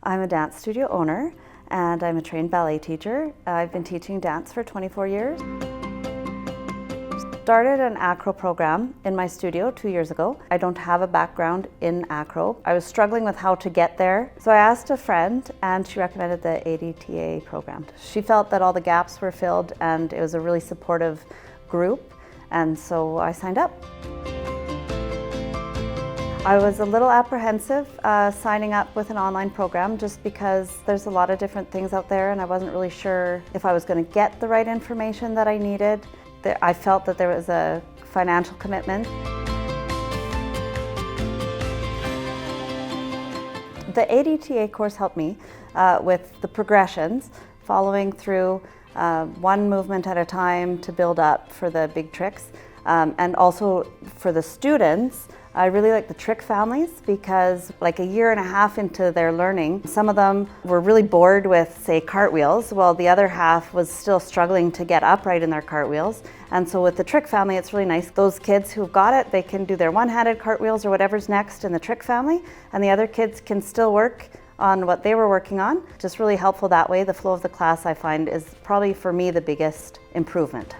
I'm a dance studio owner and I'm a trained ballet teacher. I've been teaching dance for 24 years. Started an Acro program in my studio 2 years ago. I don't have a background in Acro. I was struggling with how to get there, so I asked a friend and she recommended the ADTA program. She felt that all the gaps were filled and it was a really supportive group, and so I signed up. I was a little apprehensive signing up with an online program just because there's a lot of different things out there and I wasn't really sure if I was going to get the right information that I needed. I felt that there was a financial commitment. The ADTA course helped me with the progressions, following through one movement at a time to build up for the big tricks. And also for the students, I really like the trick families because like a year and a half into their learning, some of them were really bored with, say, cartwheels, while the other half was still struggling to get upright in their cartwheels. And so with the trick family, it's really nice. Those kids who've got it, they can do their one-handed cartwheels or whatever's next in the trick family, and the other kids can still work on what they were working on. Just really helpful that way. The flow of the class, I find, is probably for me the biggest improvement.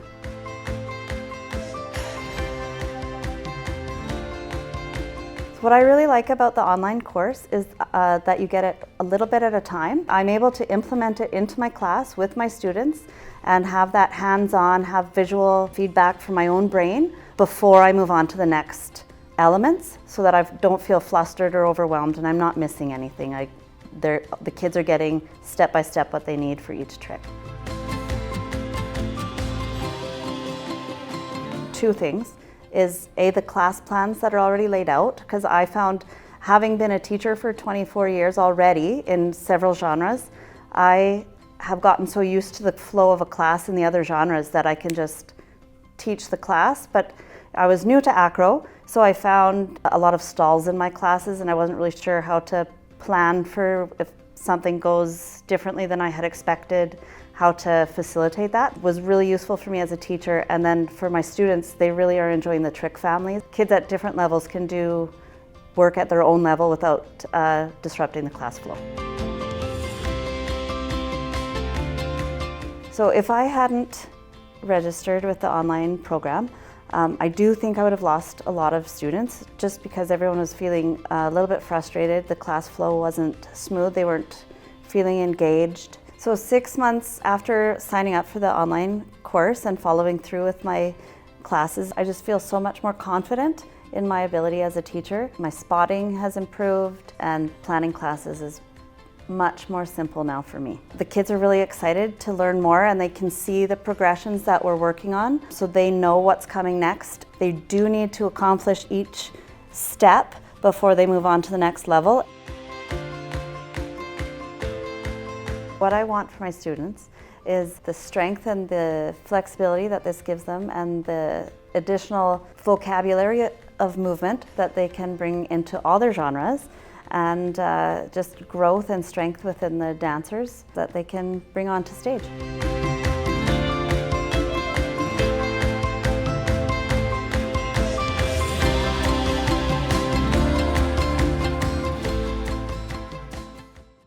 What I really like about the online course is that you get it a little bit at a time. I'm able to implement it into my class with my students and have that hands-on, have visual feedback from my own brain before I move on to the next elements, so that I don't feel flustered or overwhelmed and I'm not missing anything. The kids are getting step by step what they need for each trick. Two things is the class plans that are already laid out, because I found, having been a teacher for 24 years already in several genres, I have gotten so used to the flow of a class in the other genres that I can just teach the class. But I was new to Acro, so I found a lot of stalls in my classes and I wasn't really sure how to plan for if something goes differently than I had expected. How to facilitate that was really useful for me as a teacher, and then for my students, they really are enjoying the trick families. Kids at different levels can do work at their own level without disrupting the class flow. So if I hadn't registered with the online program, I do think I would have lost a lot of students just because everyone was feeling a little bit frustrated. The class flow wasn't smooth, they weren't feeling engaged. So 6 months after signing up for the online course and following through with my classes, I just feel so much more confident in my ability as a teacher. My spotting has improved and planning classes is much more simple now for me. The kids are really excited to learn more and they can see the progressions that we're working on, so they know what's coming next. They do need to accomplish each step before they move on to the next level. What I want for my students is the strength and the flexibility that this gives them and the additional vocabulary of movement that they can bring into all their genres, and just growth and strength within the dancers that they can bring onto stage.